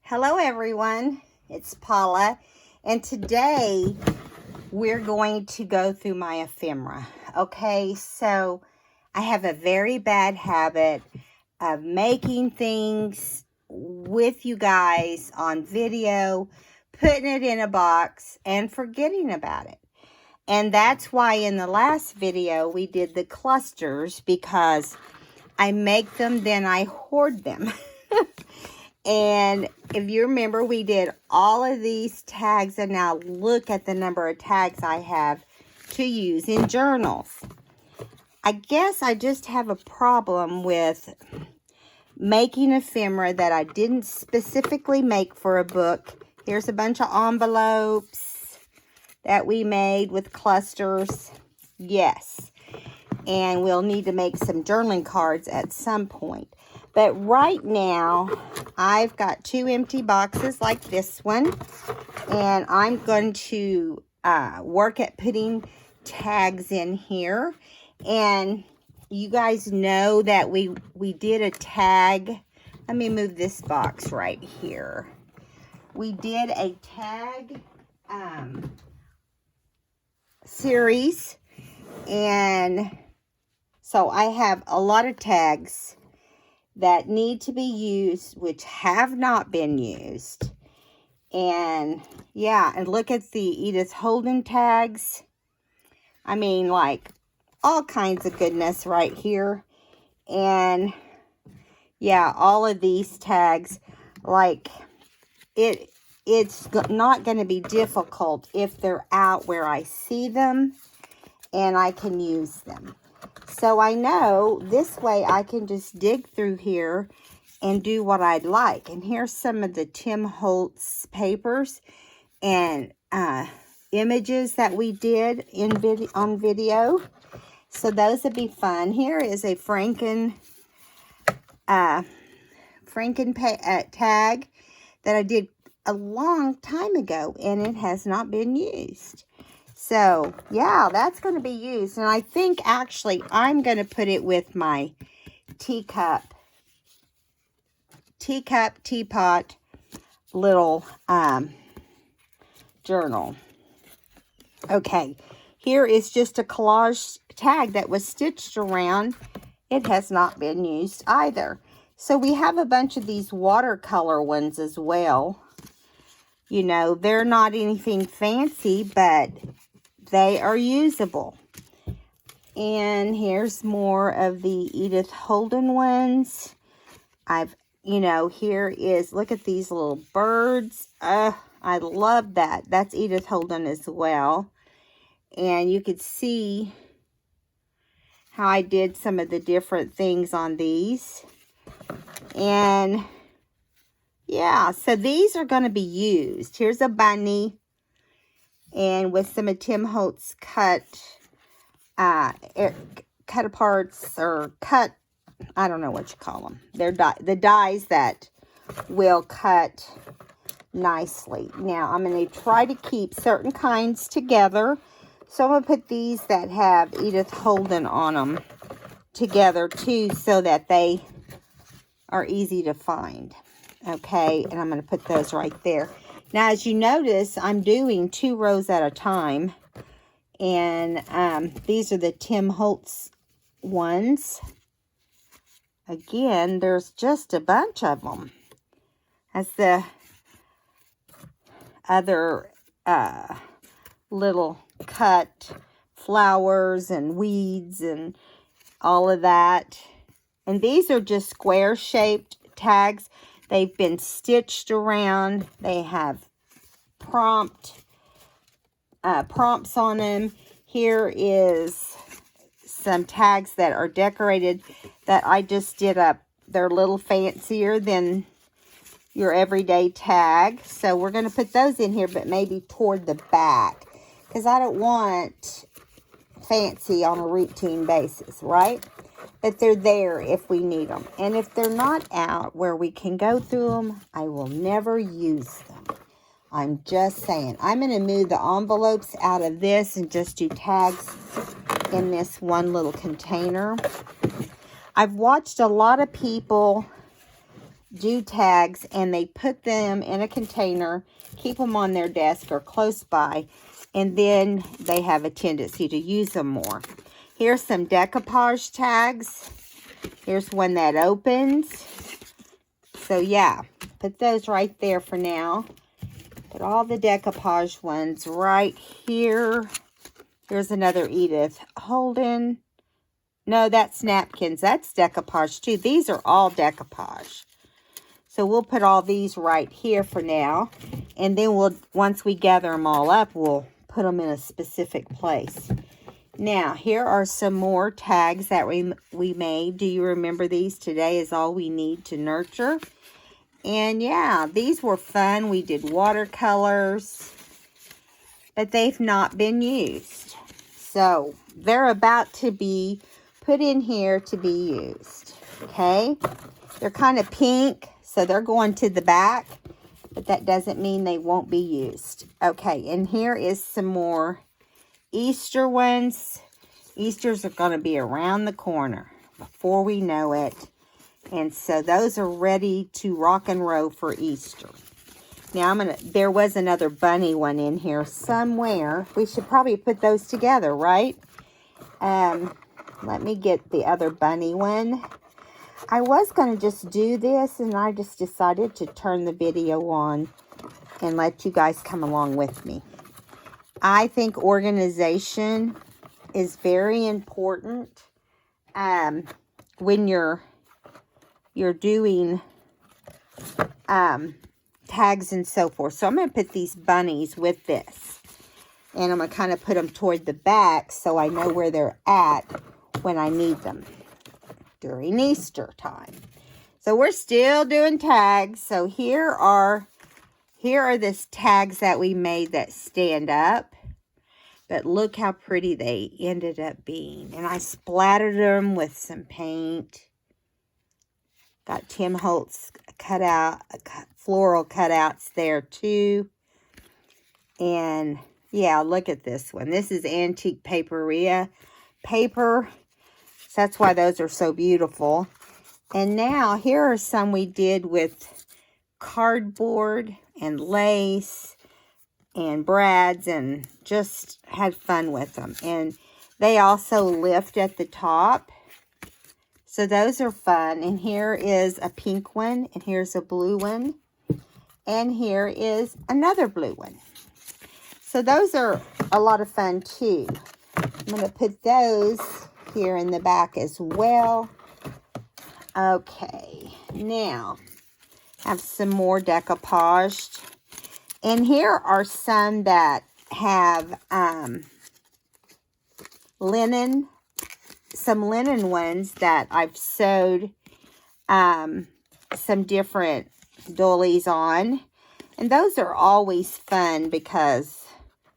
Hello everyone, it's Paula, and today we're going to go through my ephemera. Okay, so I have a very bad habit of making things with you guys on video, putting it in a box, and forgetting about it. And that's why in the last video we did the clusters, because I make them, then I hoard them. And if you remember, we did all of these tags, and now look at the number of tags I have to use in journals. I guess I just have a problem with making ephemera that I didn't specifically make for a book. Here's a bunch of envelopes that we made with clusters. Yes. And we'll need to make some journaling cards at some point. But right now, I've got two empty boxes like this one. And I'm going to work at putting tags in here. And you guys know that we did a tag. Let me move this box right here. We did a tag series. And so I have a lot of tags that need to be used, which have not been used. And yeah, and look at the Edith Holden tags. I mean, like all kinds of goodness right here. And yeah, all of these tags, like it's not going to be difficult if they're out where I see them and I can use them. So I know this way I can just dig through here and do what I'd like. And here's some of the Tim Holtz papers and images that we did on video. So those would be fun. Here is a Franken tag that I did a long time ago, and it has not been used. So, yeah, that's going to be used. And I think, actually, I'm going to put it with my teapot, little journal. Okay, here is just a collage tag that was stitched around. It has not been used either. So, we have a bunch of these watercolor ones as well. You know, they're not anything fancy, but they are usable. And here's more of the Edith Holden ones. Here is, look at these little birds. I love that. That's Edith Holden as well. And you could see how I did some of the different things on these. And yeah, so these are going to be used. Here's a bunny. And with some of Tim Holtz cut aparts, or cut, I don't know what you call them. They're the dies that will cut nicely. Now, I'm going to try to keep certain kinds together. So I'm going to put these that have Edith Holden on them together too, so that they are easy to find. Okay, and I'm going to put those right there. Now, as you notice, I'm doing 2 rows at a time. And these are the Tim Holtz ones. Again, there's just a bunch of them. As the other little cut flowers and weeds and all of that. And these are just square-shaped tags. They've been stitched around. They have prompts on them. Here is some tags that are decorated that I just did up. They're a little fancier than your everyday tag. So we're going to put those in here, but maybe toward the back, because I don't want fancy on a routine basis, right? But they're there if we need them. And if they're not out where we can go through them, I will never use them. I'm just saying. I'm going to move the envelopes out of this and just do tags in this one little container. I've watched a lot of people do tags, and they put them in a container, keep them on their desk or close by, and then they have a tendency to use them more. Here's some decoupage tags. Here's one that opens. So yeah, put those right there for now. Put all the decoupage ones right here. Here's another Edith Holden. No, that's napkins. That's decoupage too. These are all decoupage. So we'll put all these right here for now. And then once we gather them all up, we'll put them in a specific place. Now, here are some more tags that we made. Do you remember these? Today is all we need to nurture. And yeah, these were fun. We did watercolors, but they've not been used. So they're about to be put in here to be used. Okay? They're kind of pink, so they're going to the back, but that doesn't mean they won't be used. Okay, and here is some more Easter ones. Easters are going to be around the corner before we know it. And so those are ready to rock and roll for Easter. Now there was another bunny one in here somewhere. We should probably put those together, right? Let me get the other bunny one. I was going to just do this, and I just decided to turn the video on and let you guys come along with me. I think organization is very important when you're doing tags and so forth. So I'm going to put these bunnies with this. And I'm going to kind of put them toward the back so I know where they're at when I need them during Easter time. So we're still doing tags. So here are the tags that we made that stand up. But look how pretty they ended up being. And I splattered them with some paint. Got Tim Holtz floral cutouts there too. And yeah, look at this one. This is antique paperia paper. So that's why those are so beautiful. And now here are some we did with cardboard and lace and brads, and just had fun with them. And they also lift at the top. So those are fun. And here is a pink one, and here's a blue one, and here is another blue one. So those are a lot of fun too. I'm going to put those here in the back as well. Okay, now I have some more decoupaged. And here are some that have linen, some linen ones that I've sewed some different doilies on. And those are always fun because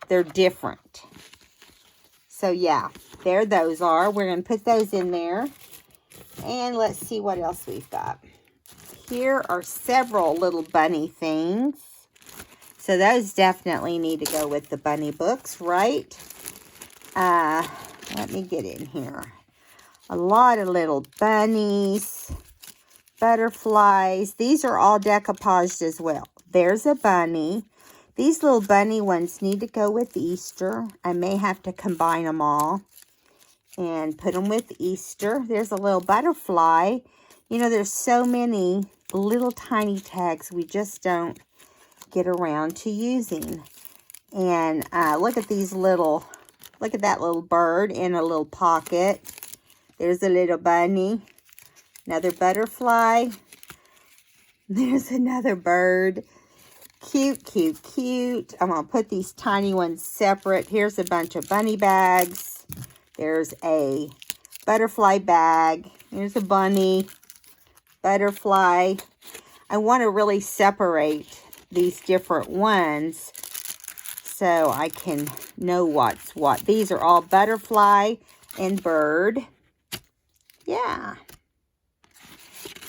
they're different. So yeah, there those are. We're going to put those in there. And let's see what else we've got. Here are several little bunny things. So those definitely need to go with the bunny books, right? Let me get in here. A lot of little bunnies, butterflies. These are all decoupaged as well. There's a bunny. These little bunny ones need to go with Easter. I may have to combine them all and put them with Easter. There's a little butterfly. You know, there's so many little tiny tags we just don't get around to using. And look at these little, look at that little bird in a little pocket. There's a little bunny, another butterfly. There's another bird. Cute, cute, cute. I'm going to put these tiny ones separate. Here's a bunch of bunny bags. There's a butterfly bag. Here's a bunny, butterfly. I want to really separate these different ones so I can know what's what. These are all butterfly and bird. Yeah.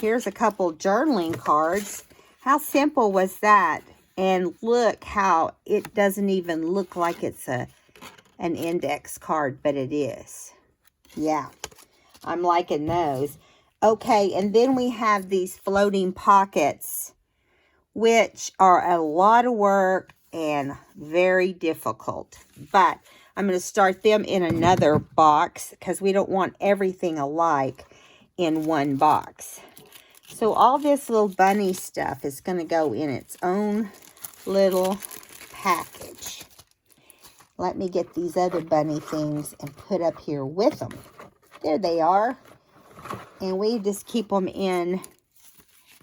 Here's a couple journaling cards. How simple was that? And look how it doesn't even look like it's an index card, but it is. Yeah, I'm liking those. Okay, and then we have these floating pockets, which are a lot of work and very difficult. But I'm going to start them in another box because we don't want everything alike in one box. So all this little bunny stuff is going to go in its own little package. Let me get these other bunny things and put up here with them. There they are. And we just keep them in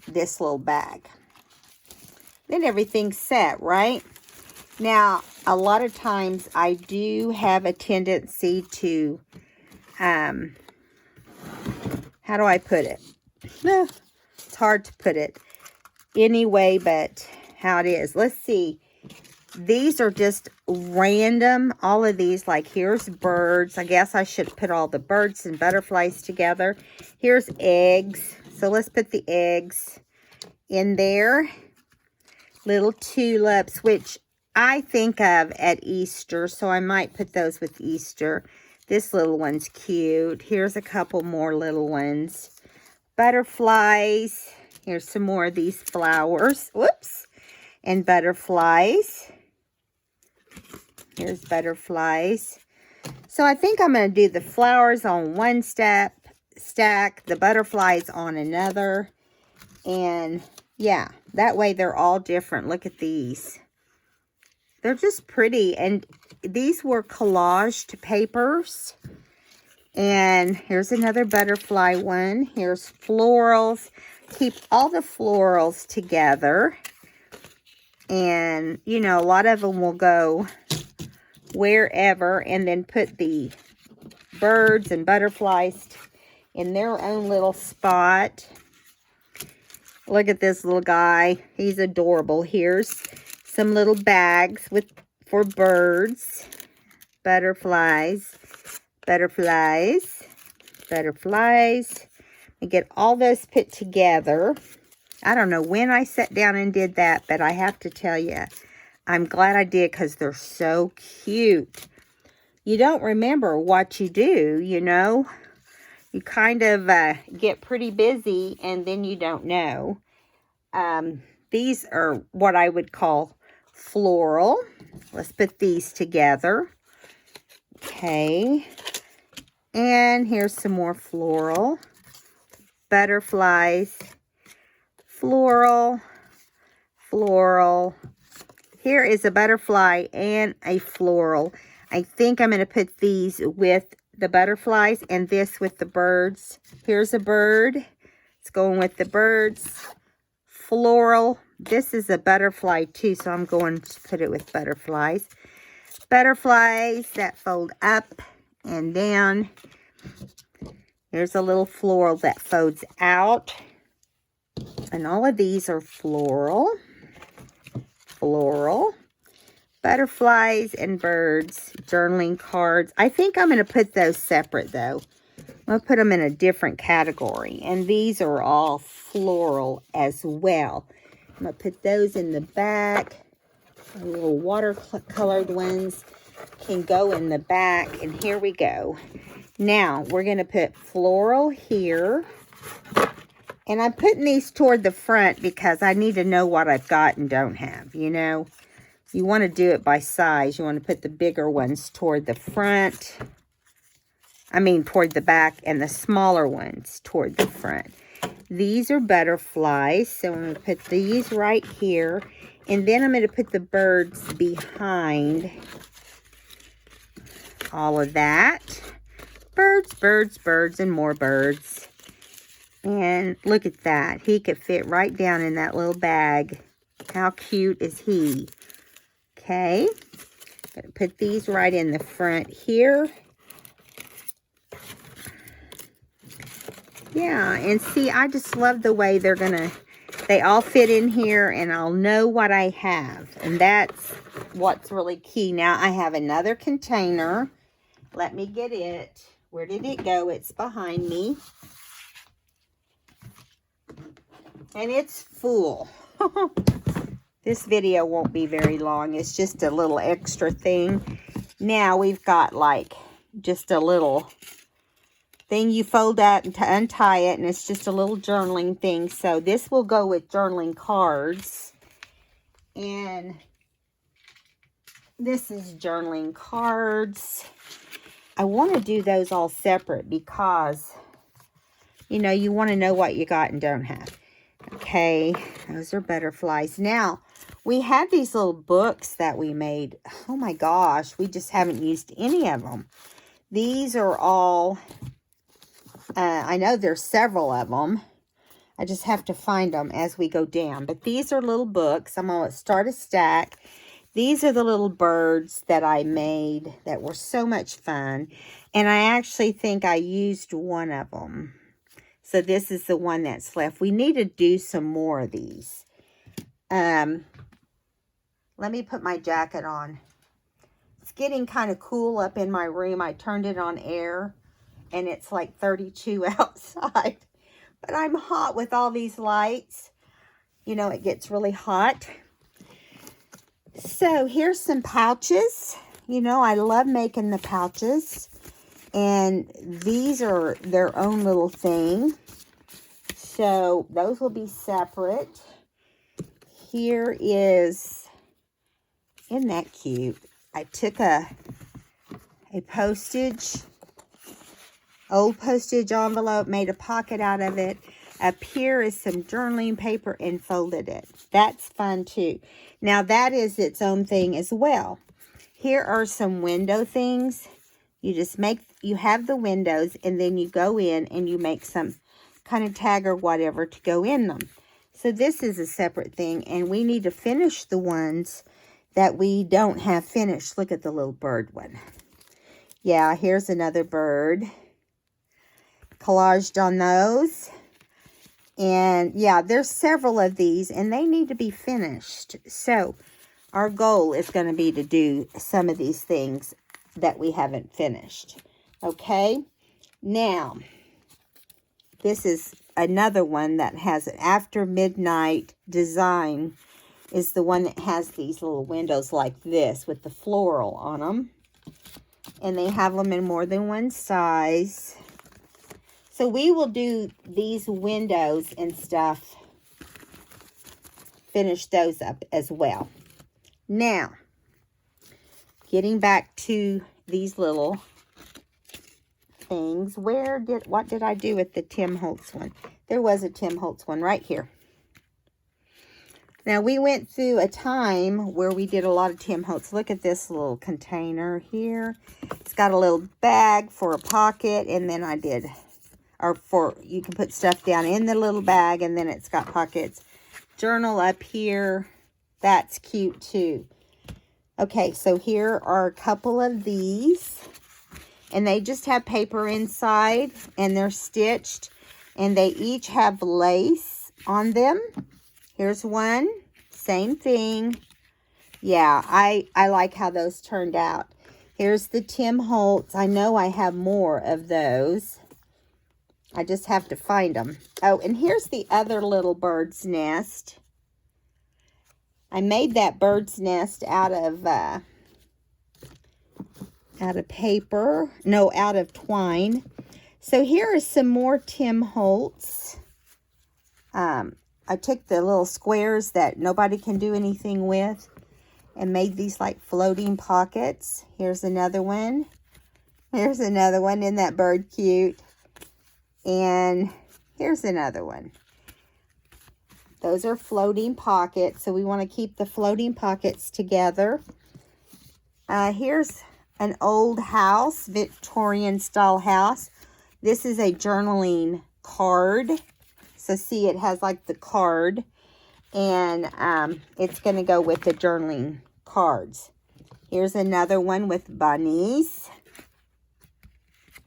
this little bag. Then everything's set, right? Now, a lot of times I do have a tendency to, how do I put it? It's hard to put it anyway, but how it is. Let's see. These are just random. All of these, like here's birds. I guess I should put all the birds and butterflies together. Here's eggs. So let's put the eggs in there. Little tulips, which I think of at Easter. So I might put those with Easter. This little one's cute. Here's a couple more little ones. Butterflies. Here's some more of these flowers. Whoops. And butterflies. Here's butterflies. So I think I'm going to do the flowers on one stack, the butterflies on another. And yeah, that way they're all different. Look at these. They're just pretty. And these were collaged papers. And here's another butterfly one. Here's florals. Keep all the florals together. And, you know, a lot of them will go wherever, and then put the birds and butterflies in their own little spot. Look at this little guy. He's adorable. Here's some little bags for birds, butterflies, butterflies, butterflies. And get all those put together. I don't know when I sat down and did that, but I have to tell you, I'm glad I did because they're so cute. You don't remember what you do, you know. You kind of get pretty busy and then you don't know. These are what I would call floral. Let's put these together. Okay. And here's some more floral. Butterflies. Floral. Floral. Here is a butterfly and a floral. I think I'm going to put these with the butterflies and this with the birds. Here's a bird. It's going with the birds. Floral. This is a butterfly too, so I'm going to put it with butterflies. Butterflies that fold up and down. Here's a little floral that folds out. And all of these are floral. Floral. Butterflies and birds. Journaling cards. I think I'm going to put those separate though. I'm going to put them in a different category. And these are all floral as well. I'm going to put those in the back. The little watercolored ones can go in the back. And here we go. Now, we're going to put floral here. And I'm putting these toward the front because I need to know what I've got and don't have, you know. You want to do it by size. You want to put the bigger ones toward the front. I mean, toward the back, and the smaller ones toward the front. These are butterflies, so I'm going to put these right here. And then I'm going to put the birds behind all of that. Birds, birds, birds, and more birds. And look at that. He could fit right down in that little bag. How cute is he? Okay. Gonna put these right in the front here. Yeah, and see, I just love the way they all fit in here, and I'll know what I have. And that's what's really key. Now, I have another container. Let me get it. Where did it go? It's behind me. And it's full. This video won't be very long. It's just a little extra thing. Now we've got like just a little thing you fold up to untie it, and it's just a little journaling thing. So this will go with journaling cards. And this is journaling cards. I want to do those all separate because, you know, you want to know what you got and don't have. Okay, those are butterflies. Now, we had these little books that we made. Oh my gosh, we just haven't used any of them. These are all, I know there's several of them. I just have to find them as we go down. But these are little books. I'm going to start a stack. These are the little birds that I made that were so much fun. And I actually think I used one of them. So this is the one that's left. We need to do some more of these. Let me put my jacket on. It's getting kind of cool up in my room. I turned it on air, and it's like 32 outside. But I'm hot with all these lights. You know, it gets really hot. So here's some pouches. You know, I love making the pouches. And these are their own little thing. So those will be separate. Here is, isn't that cute? I took a old postage envelope, made a pocket out of it. Up here is some journaling paper and folded it. That's fun too. Now that is its own thing as well. Here are some window things. You have the windows, and then you go in and you make some kind of tag or whatever to go in them. So this is a separate thing, and we need to finish the ones that we don't have finished. Look at the little bird one. Yeah, here's another bird. Collaged on those. And yeah, there's several of these, and they need to be finished. So our goal is going to be to do some of these things that we haven't finished. Okay, now this is another one that has an after midnight design. Is the one that has these little windows like this with the floral on them. And they have them in more than one size. So we will do these windows and stuff. Finish those up as well. Now, getting back to these little things. What did I do with the Tim Holtz one? There was a Tim Holtz one right here. Now, we went through a time where we did a lot of Tim Holtz. Look at this little container here. It's got a little bag for a pocket, and then you can put stuff down in the little bag, and then it's got pockets. Journal up here. That's cute, too. Okay, so here are a couple of these, and they just have paper inside, and they're stitched, and they each have lace on them. Here's one, same thing. Yeah, I like how those turned out. Here's the Tim Holtz. I know I have more of those. I just have to find them. Oh, and here's the other little bird's nest. I made that bird's nest out of paper. No, out of twine. So here is some more Tim Holtz. I took the little squares that nobody can do anything with and made these like floating pockets. Here's another one. Here's another one. Isn't that bird cute? And here's another one. Those are floating pockets, so we want to keep the floating pockets together. Here's an old house, Victorian style house. This is a journaling card. So see, it has like the card, and it's going to go with the journaling cards. Here's another one with bunnies.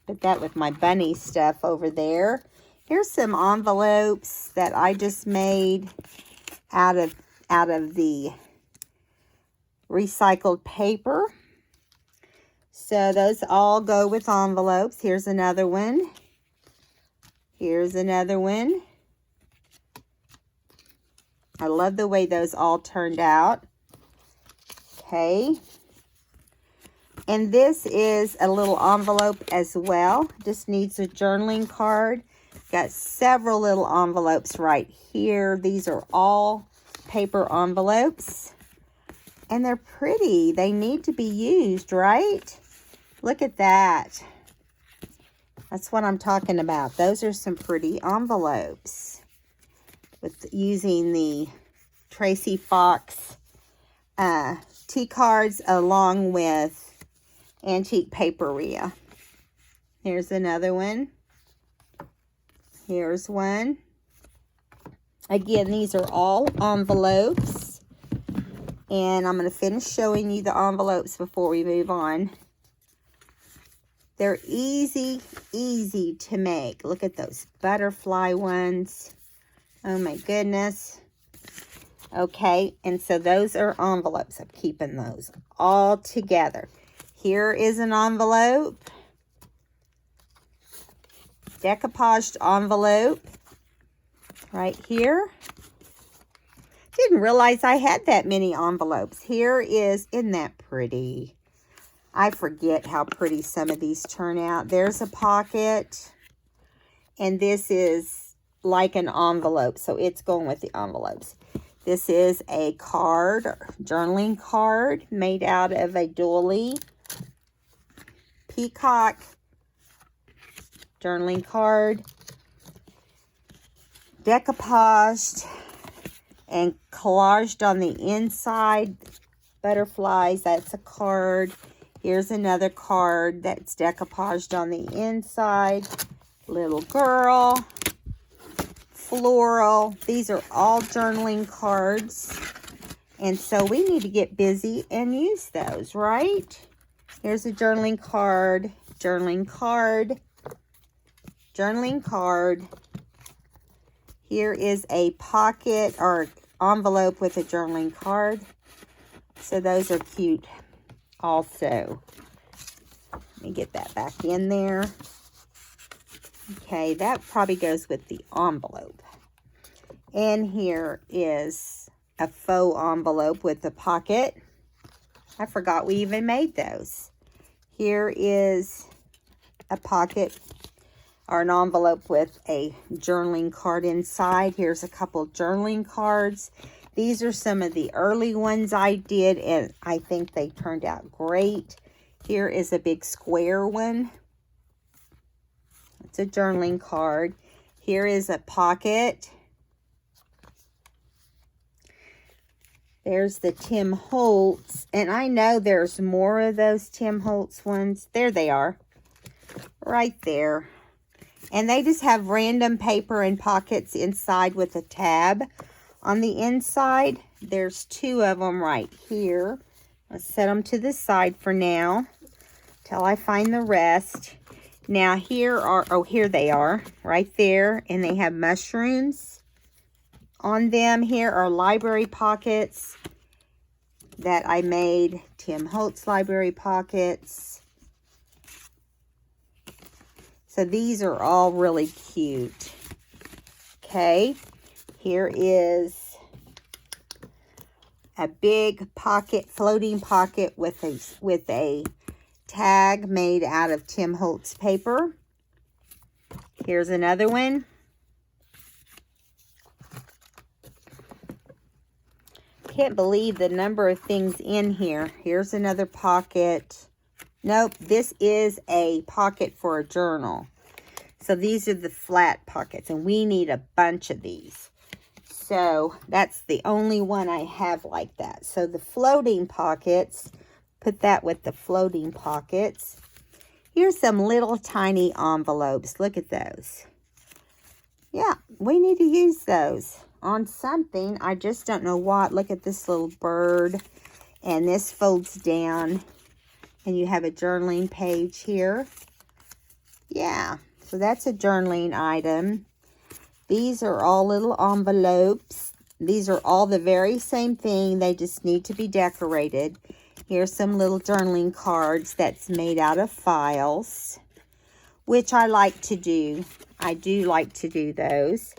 Put that with my bunny stuff over there. Here's some envelopes that I just made out of the recycled paper. So those all go with envelopes. Here's another one. Here's another one. I love the way those all turned out. Okay. And this is a little envelope as well. Just needs a journaling card. Got several little envelopes right here. These are all paper envelopes. And they're pretty. They need to be used, right? Look at that. That's what I'm talking about. Those are some pretty envelopes. With using the Tracy Fox tea cards along with antique paperia. Here's another one. Here's one. Again, these are all envelopes. And I'm going to finish showing you the envelopes before we move on. They're easy to make. Look at those butterfly ones. Oh my goodness. Okay, and so those are envelopes. I'm keeping those all together. Here is an envelope. Decoupaged envelope. Right here. Didn't realize I had that many envelopes. Here is, isn't that pretty? I forget how pretty some of these turn out. There's a pocket. And this is like an envelope. So it's going with the envelopes. This is a card, journaling card, made out of a doily. Peacock journaling card. Decoupaged and collaged on the inside. Butterflies, that's a card. Here's another card that's decoupaged on the inside. Little girl. Floral. These are all journaling cards. And so we need to get busy and use those, right? Here's a journaling card. Journaling card. Journaling card. Here is a pocket or envelope with a journaling card. So those are cute also. Let me get that back in there. Okay, that probably goes with the envelope. And here is a faux envelope with a pocket. I forgot we even made those. Here is a pocket or an envelope with a journaling card inside. Here's a couple journaling cards. These are some of the early ones I did, and I think they turned out great. Here is a big square one. It's a journaling card. Here is a pocket. There's the Tim Holtz, and I know there's more of those Tim Holtz ones. There they are, right there. And they just have random paper and pockets inside with a tab on the inside. There's two of them right here. Let's set them to the side for now till I find the rest. Now here are, oh, here they are right there. And they have mushrooms on them. Here are library pockets that I made. Tim Holtz library pockets. So these are all really cute. Okay. Here is a big pocket, floating pocket with a tag made out of Tim Holtz paper. Here's another one. Can't believe the number of things in here. Here's another pocket. Nope, this is a pocket for a journal. So these are the flat pockets, and we need a bunch of these. So that's the only one I have like that. So the floating pockets, put that with the floating pockets. Here's some little tiny envelopes. Look at those. Yeah, we need to use those on something. I just don't know what. Look at this little bird. And this folds down. And you have a journaling page here. Yeah, so that's a journaling item. These are all little envelopes. These are all the very same thing. They just need to be decorated. Here's some little journaling cards that's made out of files, which I like to do. I do like to do those.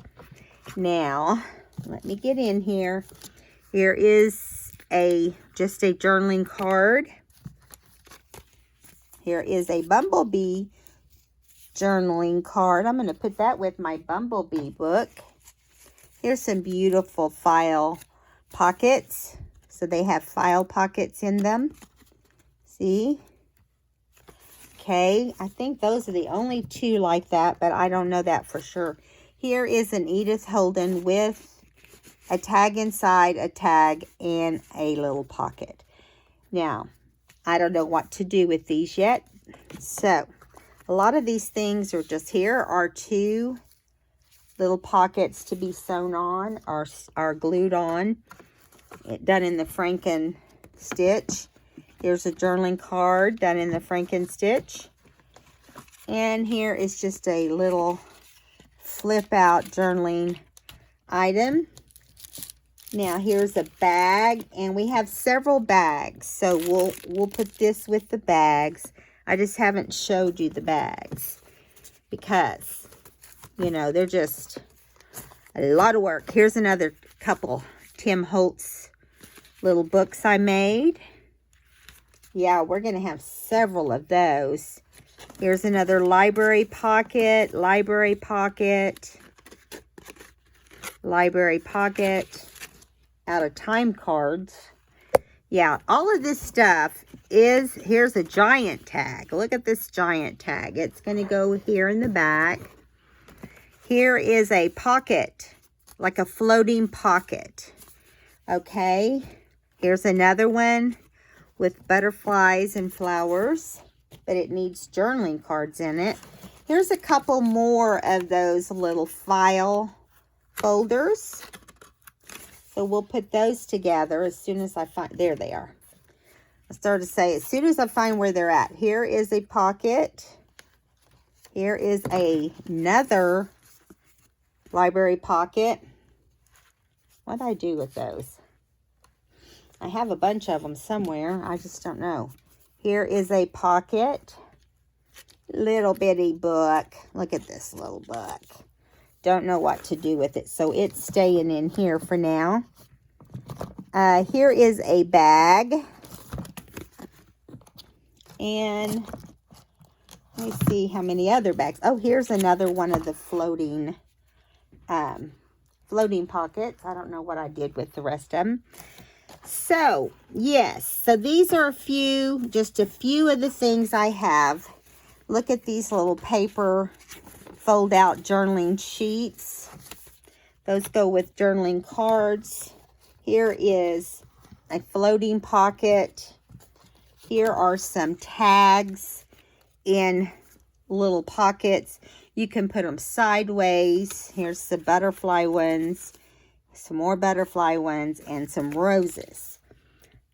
Now, let me get in here. Here is just a journaling card. Here is a Bumblebee journaling card. I'm going to put that with my Bumblebee book. Here's some beautiful file pockets. So they have file pockets in them. See? Okay, I think those are the only two like that, but I don't know that for sure. Here is an Edith Holden with a tag inside, a tag, and a little pocket. Now, I don't know what to do with these yet. So, a lot of these things are just here are two little pockets to be sewn on or are glued on. Done in the Franken stitch. Here's a journaling card done in the Franken stitch. And here is just a little flip out journaling item. Now here's a bag, and we have several bags. So we'll put this with the bags. I just haven't showed you the bags because, you know, they're just a lot of work. Here's another couple Tim Holtz little books I made. Yeah, we're going to have several of those. Here's another library pocket, library pocket, library pocket, out of time cards. Yeah, all of this stuff is, here's a giant tag. Look at this giant tag. It's going to go here in the back. Here is a pocket, like a floating pocket. Okay, here's another one with butterflies and flowers, but it needs journaling cards in it. Here's a couple more of those little file folders. So we'll put those together as soon as I find, there they are. I started to say, as soon as I find where they're at. Here is a pocket. Here is another library pocket. What did I do with those? I have a bunch of them somewhere. I just don't know. Here is a pocket. Little bitty book. Look at this little book. Don't know what to do with it. So it's staying in here for now. Here is a bag. And let me see how many other bags. Oh, here's another one of the floating pockets. I don't know what I did with the rest of them. So, yes. So these are just a few of the things I have. Look at these little paper fold-out journaling sheets. Those go with journaling cards. Here is a floating pocket. Here are some tags in little pockets. You can put them sideways. Here's some butterfly ones, some more butterfly ones, and some roses.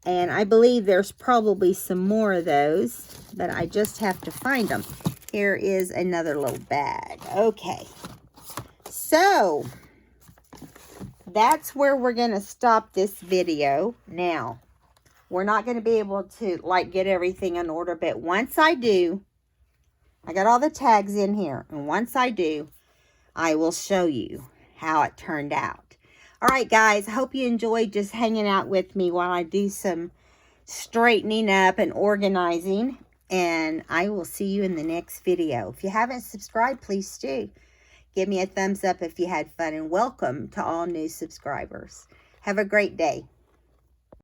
And I believe there's probably some more of those, but I just have to find them. Here is another little bag. Okay. So, that's where we're going to stop this video. Now, we're not going to be able to, like, get everything in order, but once I do, I got all the tags in here, and once I do, I will show you how it turned out. All right, guys, I hope you enjoyed just hanging out with me while I do some straightening up and organizing, and I will see you in the next video. If you haven't subscribed, please do. Give me a thumbs up if you had fun, and welcome to all new subscribers. Have a great day.